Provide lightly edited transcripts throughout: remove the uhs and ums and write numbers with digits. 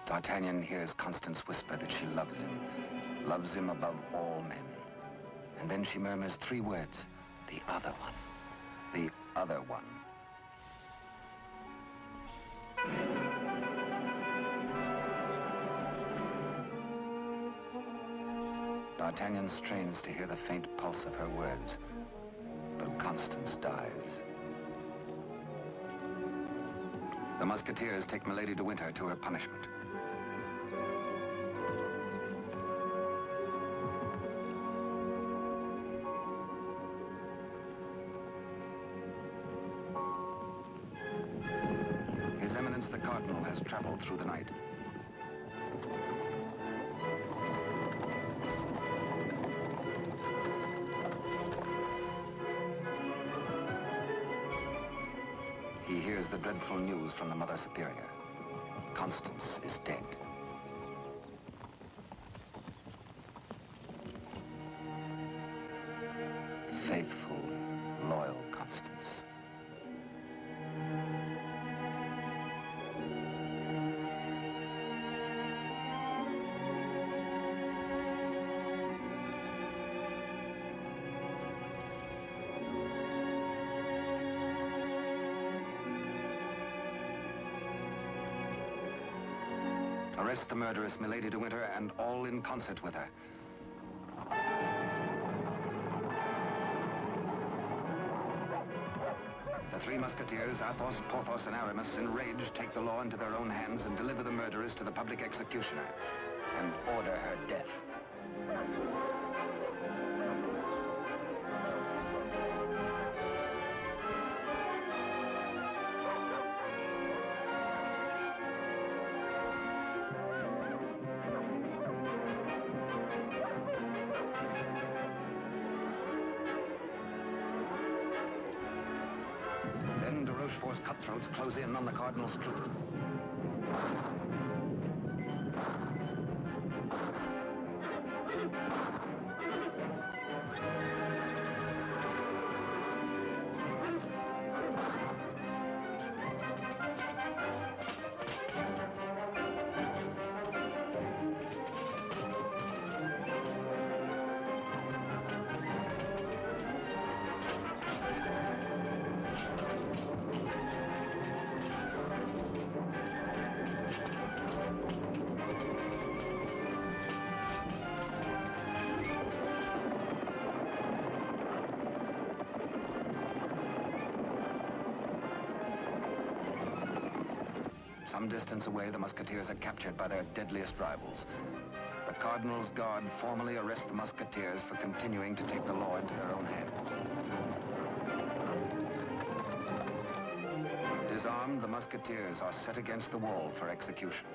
D'Artagnan hears Constance whisper that she loves him above all men. And then she murmurs 3 words, the other one, the other one. D'Artagnan strains to hear the faint pulse of her words, but Constance dies. The Musketeers take Milady de Winter to her punishment. His Eminence the Cardinal has traveled through the night. He hears the dreadful news from the Mother Superior. Constance is dead. Faithful, loyal Constance. Arrest the murderess, Milady de Winter, and all in concert with her. The 3 Musketeers, Athos, Porthos, and Aramis, enraged, take the law into their own hands and deliver the murderess to the public executioner and order her death. Then de Rochefort's cutthroats close in on the Cardinal's troop. Some distance away, the Musketeers are captured by their deadliest rivals. The Cardinal's Guard formally arrest the Musketeers for continuing to take the law into their own hands. Disarmed, the Musketeers are set against the wall for execution.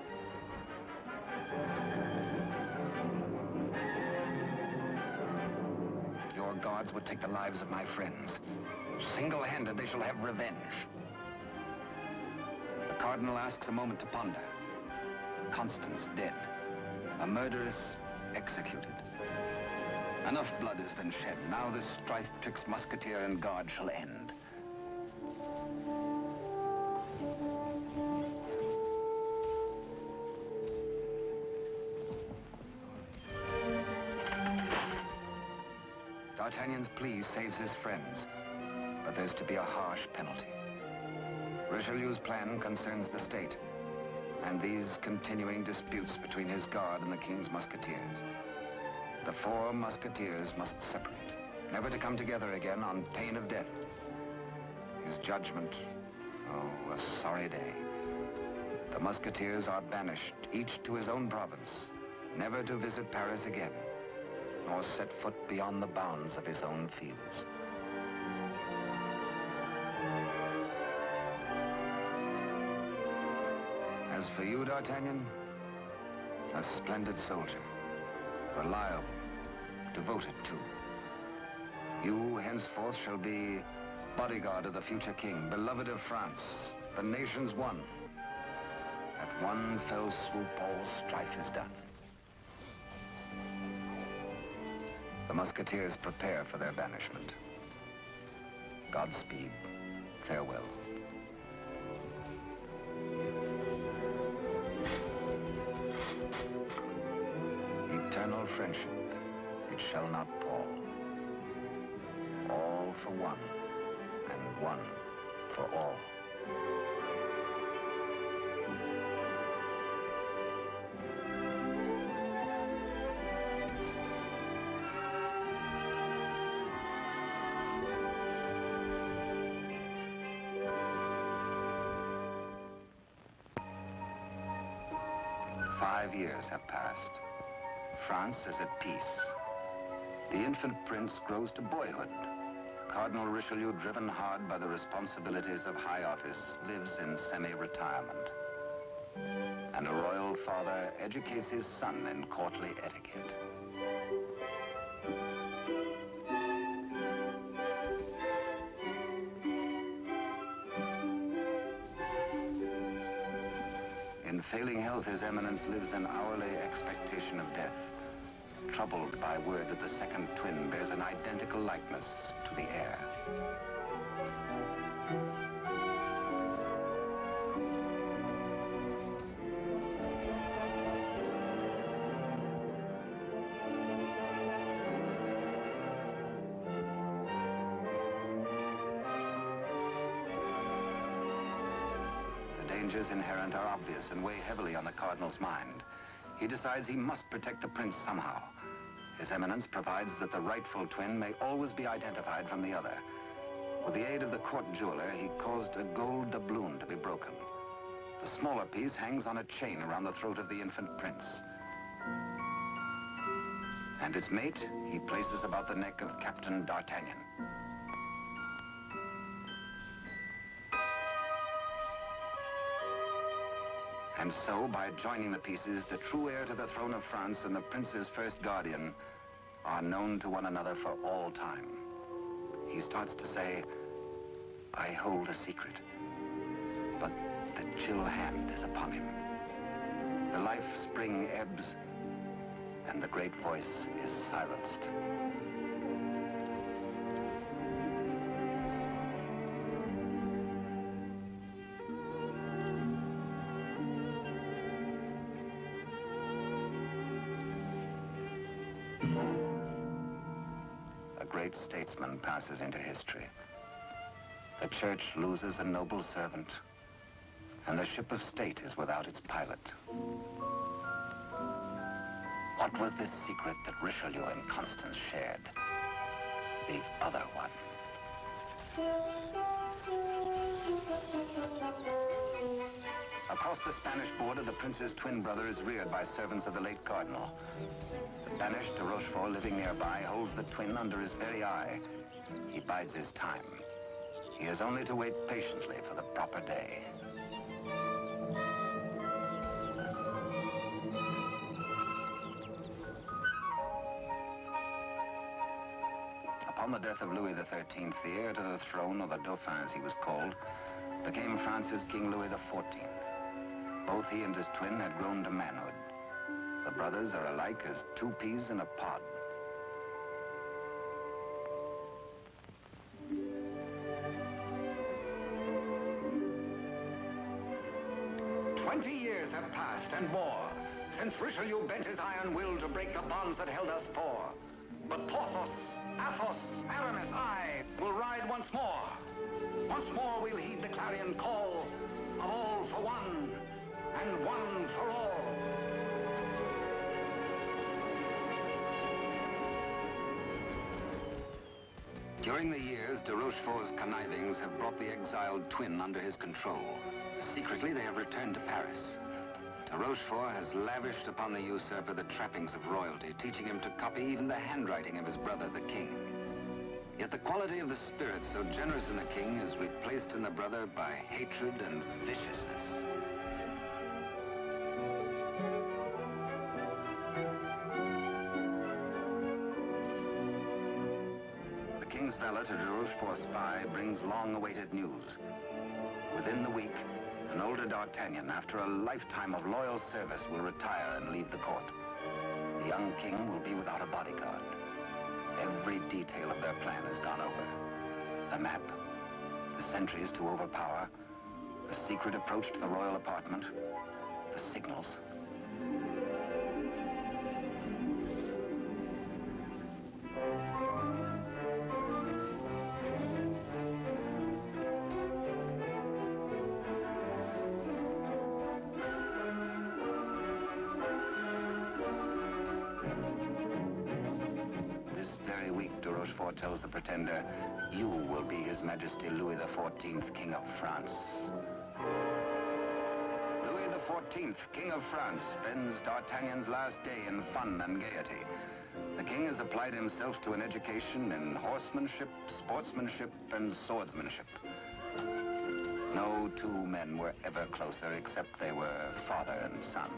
Your guards would take the lives of my friends. Single-handed, they shall have revenge. The Cardinal asks a moment to ponder. Constance dead. A murderess executed. Enough blood has been shed. Now this strife twixt Musketeer and Guard shall end. D'Artagnan's plea saves his friends, but there's to be a harsh penalty. Richelieu's plan concerns the state, and these continuing disputes between his Guard and the King's Musketeers. The 4 Musketeers must separate, never to come together again on pain of death. His judgment, oh, a sorry day. The Musketeers are banished, each to his own province, never to visit Paris again, nor set foot beyond the bounds of his own fields. As for you, D'Artagnan, a splendid soldier, reliable, devoted too. You henceforth shall be bodyguard of the future king, beloved of France, the nation's one. At one fell swoop, all strife is done. The Musketeers prepare for their banishment. Godspeed, farewell. shall not pall. All for one, and one for all. "5 years have passed. France is at peace. The infant prince grows to boyhood. Cardinal Richelieu, driven hard by the responsibilities of high office, lives in semi-retirement. And a royal father educates his son in courtly etiquette. In failing health, His Eminence lives in hourly expectation of death, troubled by word that the second twin bears an identical likeness to the heir. The dangers inherent are obvious and weigh heavily on the Cardinal's mind. He decides he must protect the prince somehow. His Eminence provides that the rightful twin may always be identified from the other. With the aid of the court jeweler, he caused a gold doubloon to be broken. The smaller piece hangs on a chain around the throat of the infant prince. And its mate he places about the neck of Captain D'Artagnan. And so, by joining the pieces, the true heir to the throne of France and the prince's first guardian are known to one another for all time. He starts to say, "I hold a secret." But the chill hand is upon him. The life spring ebbs, and the great voice is silenced. A great statesman passes into history. The church loses a noble servant, and the ship of state is without its pilot. What was this secret that Richelieu and Constance shared? The other one. Across the Spanish border, the prince's twin brother is reared by servants of the late cardinal. The banished de Rochefort, living nearby, holds the twin under his very eye. He bides his time. He has only to wait patiently for the proper day. Upon the death of Louis XIII, the heir to the throne, or the Dauphin as he was called, became France's King Louis XIV. Both he and his twin had grown to manhood. The brothers are alike as two peas in a pod. "20 years have passed and more since Richelieu bent his iron will to break the bonds that held us four. But Porthos, Athos, Aramis, I will ride once more. Once more we'll heed the clarion call of all for one and one for all." During the years, de Rochefort's connivings have brought the exiled twin under his control. Secretly, they have returned to Paris. De Rochefort has lavished upon the usurper the trappings of royalty, teaching him to copy even the handwriting of his brother, the king. Yet the quality of the spirit so generous in the king is replaced in the brother by hatred and viciousness. The king's valet, a de Rochefort spy, brings long-awaited news. Within the week, an older D'Artagnan, after a lifetime of loyal service, will retire and leave the court. The young king will be without a bodyguard. Every detail of their plan is gone over. The map, the sentries to overpower, the secret approach to the royal apartment, the signals. foretells the pretender, you will be His Majesty Louis XIV, King of France. Louis XIV, King of France, spends D'Artagnan's last day in fun and gaiety. The king has applied himself to an education in horsemanship, sportsmanship, and swordsmanship. No two men were ever closer, except they were father and son.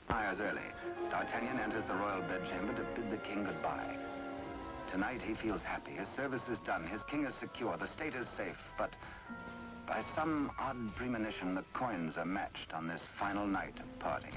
Hours early, D'Artagnan enters the royal bedchamber to bid the king goodbye. Tonight he feels happy. His service is done. His king is secure. The state is safe. But by some odd premonition, the coins are matched on this final night of parting.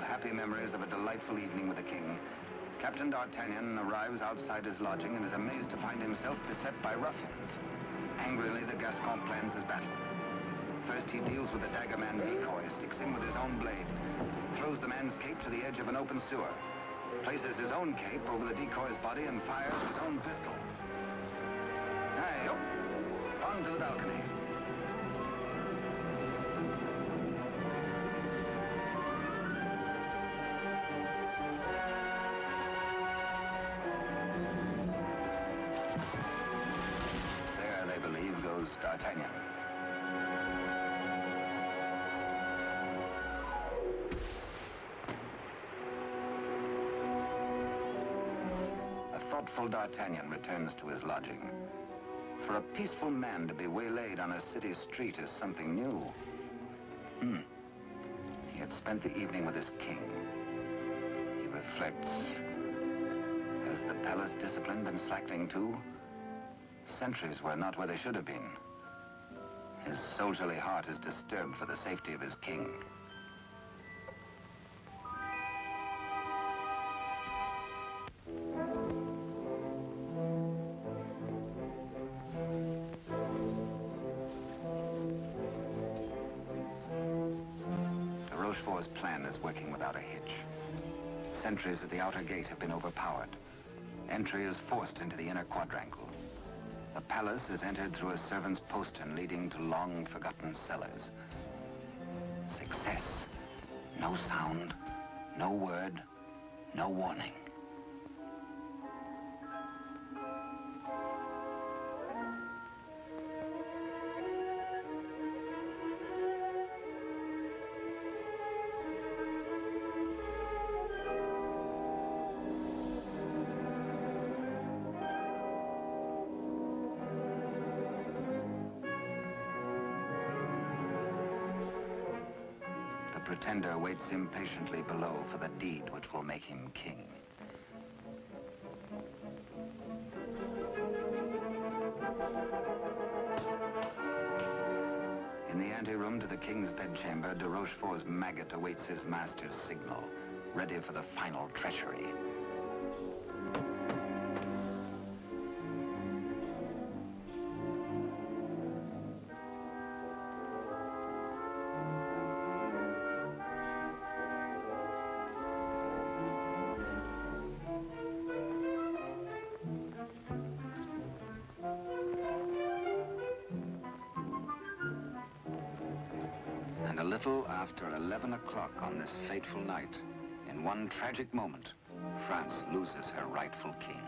Happy memories of a delightful evening with the king, Captain D'Artagnan arrives outside his lodging and is amazed to find himself beset by ruffians. Angrily, the Gascon plans his battle. First, he deals with the dagger-man decoy, sticks him with his own blade, throws the man's cape to the edge of an open sewer, places his own cape over the decoy's body and fires his own pistol. Hey, up! On to the balcony. Goes D'Artagnan. A thoughtful D'Artagnan returns to his lodging. For a peaceful man to be waylaid on a city street is something new. He had spent the evening with his king. He reflects. Has the palace discipline been slackening too? Sentries were not where they should have been. His soldierly heart is disturbed for the safety of his king. De Rochefort's plan is working without a hitch. Sentries at the outer gate have been overpowered. Entry is forced into the inner quadrangle. The palace is entered through a servant's postern leading to long-forgotten cellars. Success. No sound, no word, no warning. The pretender waits impatiently below for the deed which will make him king. In the anteroom to the king's bedchamber, de Rochefort's maggot awaits his master's signal, ready for the final treachery. And a little after 11 o'clock on this fateful night, in one tragic moment, France loses her rightful king.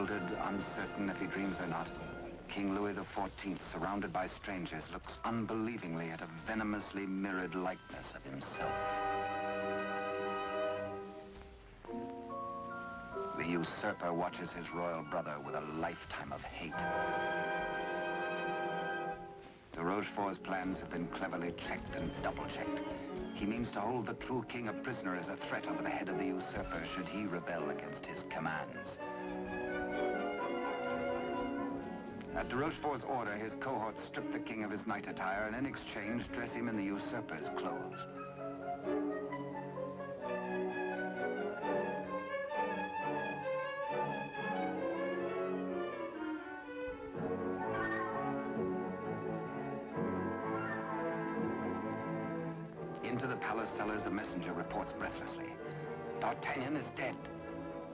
Bewildered, uncertain if he dreams or not, King Louis XIV, surrounded by strangers, looks unbelievingly at a venomously mirrored likeness of himself. The usurper watches his royal brother with a lifetime of hate. De Rochefort's plans have been cleverly checked and double-checked. He means to hold the true king a prisoner as a threat over the head of the usurper should he rebel against his commands. At de Rochefort's order, his cohorts strip the king of his knight attire and in exchange dress him in the usurper's clothes. Into the palace cellars, a messenger reports breathlessly. D'Artagnan is dead.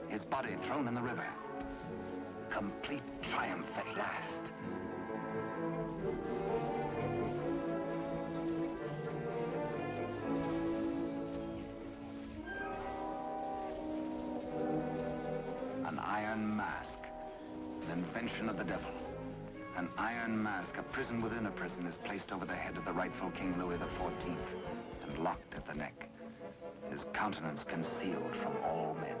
His body thrown in the river. Complete triumph at last. An iron mask, an invention of the devil. An iron mask, a prison within a prison, is placed over the head of the rightful King Louis XIV and locked at the neck, his countenance concealed from all men.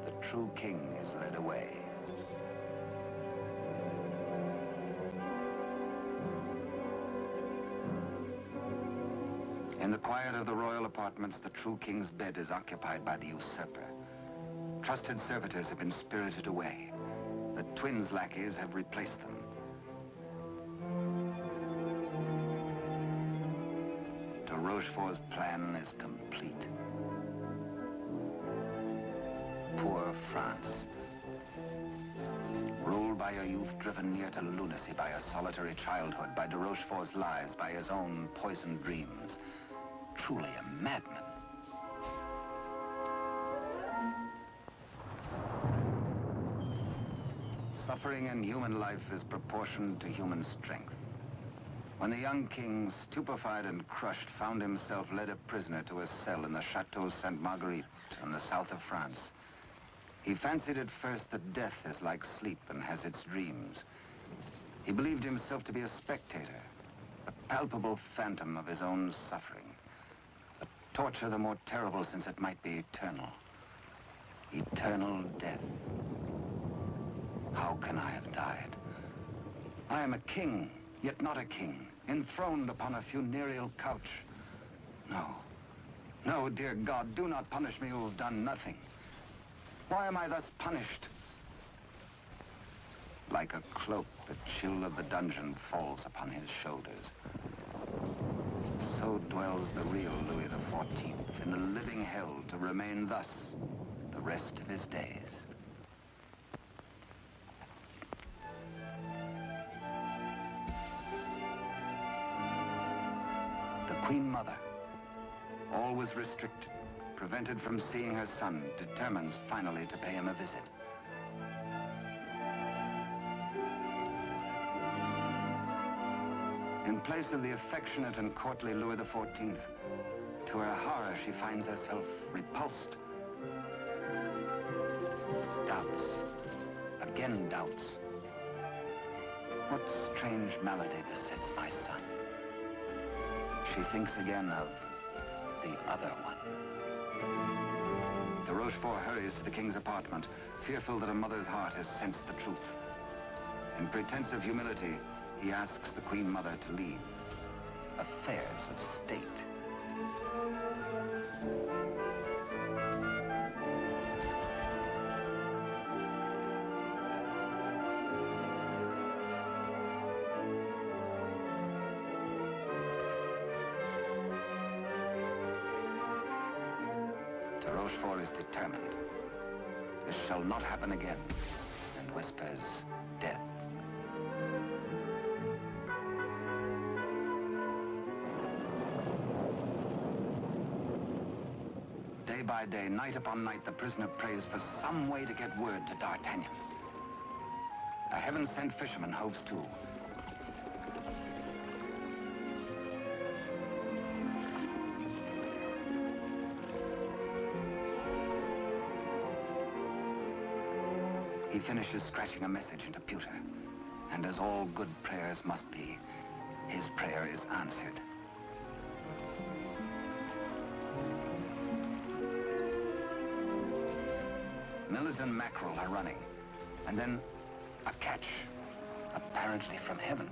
The true king is led away. In the quiet of the royal apartments, the true king's bed is occupied by the usurper. Trusted servitors have been spirited away. The twins' lackeys have replaced them. De Rochefort's plan is complete. Poor France. Ruled by a youth driven near to lunacy by a solitary childhood, by de Rochefort's lies, by his own poisoned dreams. Truly a madman. Suffering in human life is proportioned to human strength. When the young king, stupefied and crushed, found himself led a prisoner to a cell in the Chateau Sainte-Marguerite in the south of France, he fancied at first that death is like sleep and has its dreams. He believed himself to be a spectator, a palpable phantom of his own suffering. A torture the more terrible since it might be eternal. Eternal death. How can I have died? I am a king, yet not a king, enthroned upon a funereal couch. No. No, dear God, do not punish me who have done nothing. Why am I thus punished? Like a cloak, the chill of the dungeon falls upon his shoulders. So dwells the real Louis XIV in the living hell to remain thus the rest of his days. The Queen Mother, always restricted, prevented from seeing her son, determines finally to pay him a visit. In place of the affectionate and courtly Louis XIV, to her horror, she finds herself repulsed. Doubts. Again doubts. What strange malady besets my son? She thinks again of the other one. De Rochefort hurries to the king's apartment, fearful that a mother's heart has sensed the truth. In pretense of humility, he asks the Queen Mother to leave. Affairs of state. De Rochefort is determined. This shall not happen again, and whispers death. Day by day, night upon night, the prisoner prays for some way to get word to D'Artagnan. A heaven-sent fisherman hoves to. He finishes scratching a message into pewter. And as all good prayers must be, his prayer is answered. Millers and mackerel are running. And then a catch, apparently from heaven.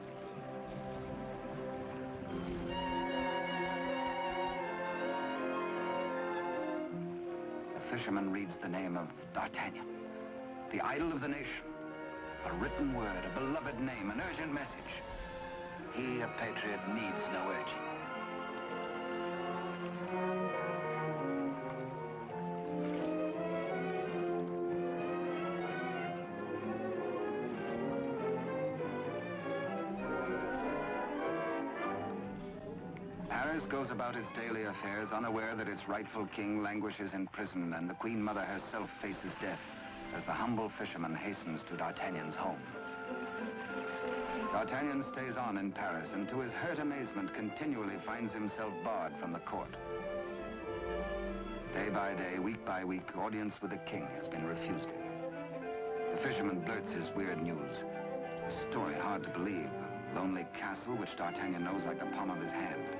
The fisherman reads the name of D'Artagnan, the idol of the nation. A written word, a beloved name, an urgent message. He, a patriot, needs no urging. Paris goes about its daily affairs, unaware that its rightful king languishes in prison and the Queen Mother herself faces death as the humble fisherman hastens to D'Artagnan's home. D'Artagnan stays on in Paris and to his hurt amazement continually finds himself barred from the court. Day by day, week by week, audience with the king has been refused him. The fisherman blurts his weird news. A story hard to believe. A lonely castle which D'Artagnan knows like the palm of his hand.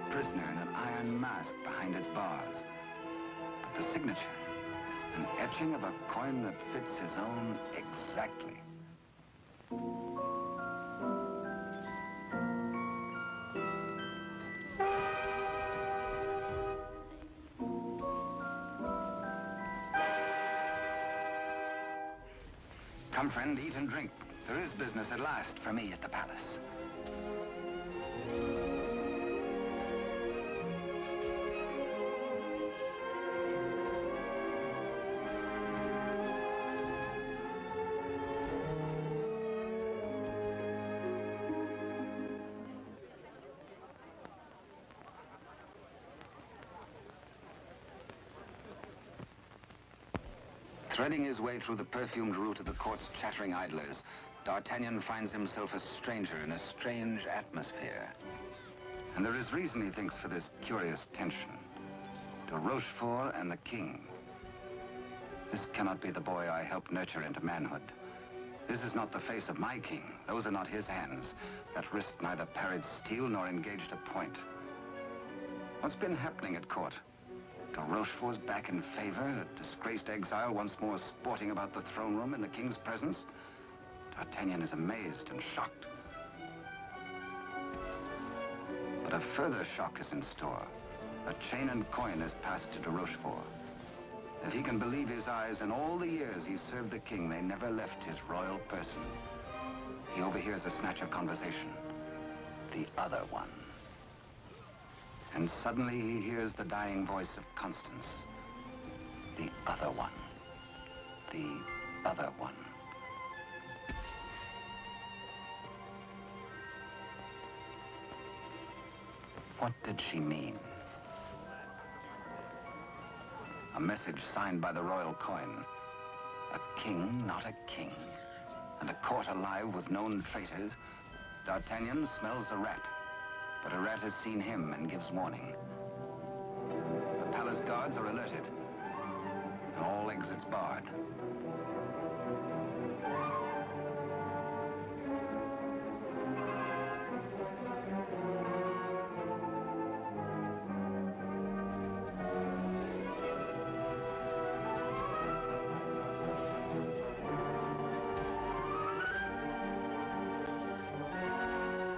A prisoner in an iron mask behind its bars. But the signature, an etching of a coin that fits his own exactly. Come, friend, eat and drink. There is business at last for me at the palace. Threading his way through the perfumed route of the court's chattering idlers, D'Artagnan finds himself a stranger in a strange atmosphere. And there is reason, he thinks, for this curious tension. De Rochefort and the king. This cannot be the boy I helped nurture into manhood. This is not the face of my king. Those are not his hands that risked neither parried steel nor engaged a point. What's been happening at court? De Rochefort's back in favor, a disgraced exile once more sporting about the throne room in the king's presence. D'Artagnan is amazed and shocked. But a further shock is in store. A chain and coin is passed to de Rochefort. If he can believe his eyes, in all the years he served the king, they never left his royal person. He overhears a snatch of conversation. The other one. And suddenly he hears the dying voice of Constance. The other one. The other one. What did she mean? A message signed by the royal coin. A king, not a king. And a court alive with known traitors. D'Artagnan smells a rat. But a rat has seen him and gives warning. The palace guards are alerted. And all exits barred.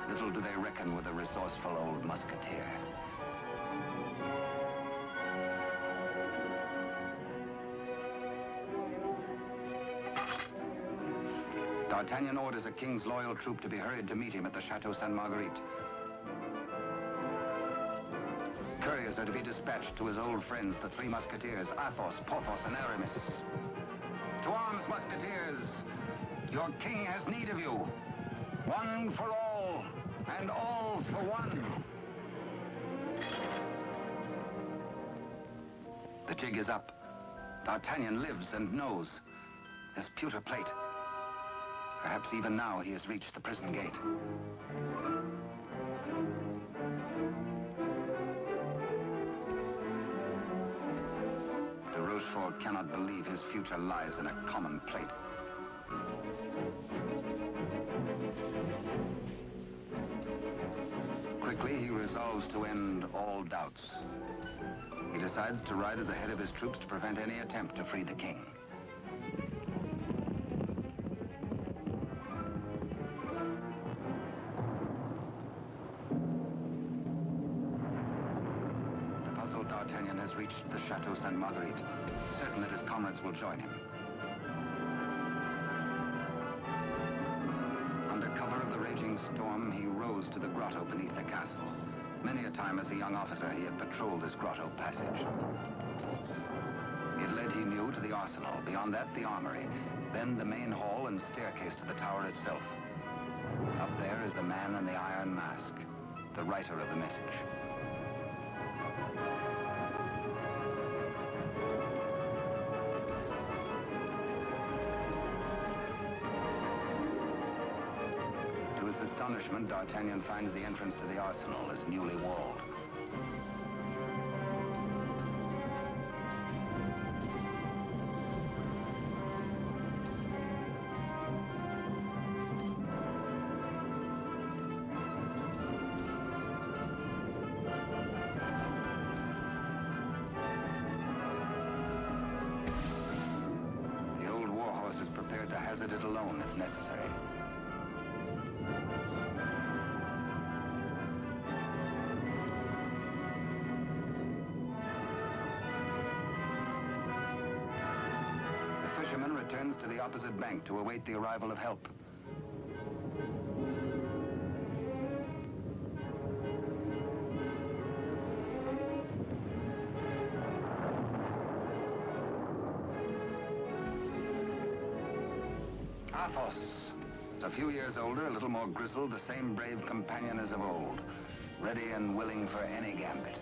Little do they reckon with a resourceful old musketeer. D'Artagnan orders a king's loyal troop to be hurried to meet him at the Chateau Sainte-Marguerite. Couriers are to be dispatched to his old friends, the three musketeers, Athos, Porthos, and Aramis. To arms, musketeers! Your king has need of you. One for all, and all for one. The jig is up. D'Artagnan lives and knows. There's pewter plate. Perhaps even now he has reached the prison gate. De Rochefort cannot believe his future lies in a common plate. Quickly, he resolves to end all doubts. He decides to ride at the head of his troops to prevent any attempt to free the king. The puzzled D'Artagnan has reached the Chateau Sainte Marguerite, certain that his comrades will join him. Under cover of the raging storm, he rows to the grotto beneath the castle. Many a time as a young officer, he had patrolled this grotto passage. It led, he knew, to the arsenal. Beyond that, the armory. Then the main hall and staircase to the tower itself. Up there is the man in the iron mask, the writer of the message. Astonishment, D'Artagnan finds the entrance to the arsenal is newly walled. The old warhorse is prepared to hazard it alone if necessary. Returns to the opposite bank to await the arrival of help. Athos, a few years older, a little more grizzled, the same brave companion as of old, ready and willing for any gambit.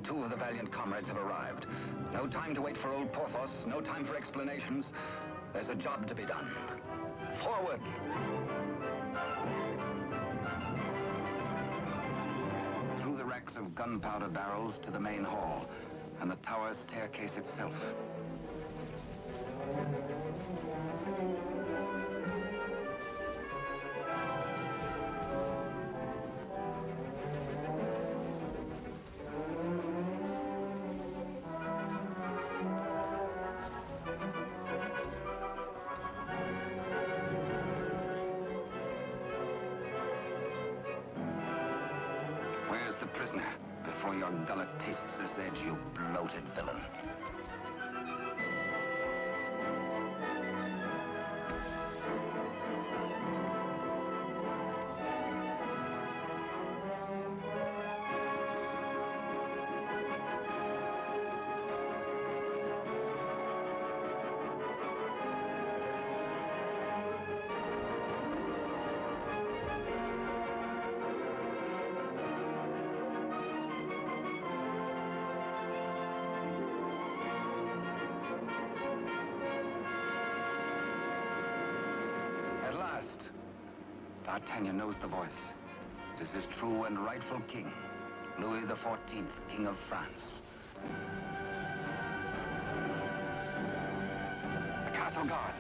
Two of the valiant comrades have arrived. No time to wait for old Porthos, no time for explanations. There's a job to be done. Forward! Through the racks of gunpowder barrels to the main hall, and the tower staircase itself. Before your gullet tastes this edge, you bloated villain. D'Artagnan knows the voice. It is his true and rightful king, Louis XIV, King of France. The castle guards.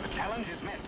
The challenge is met.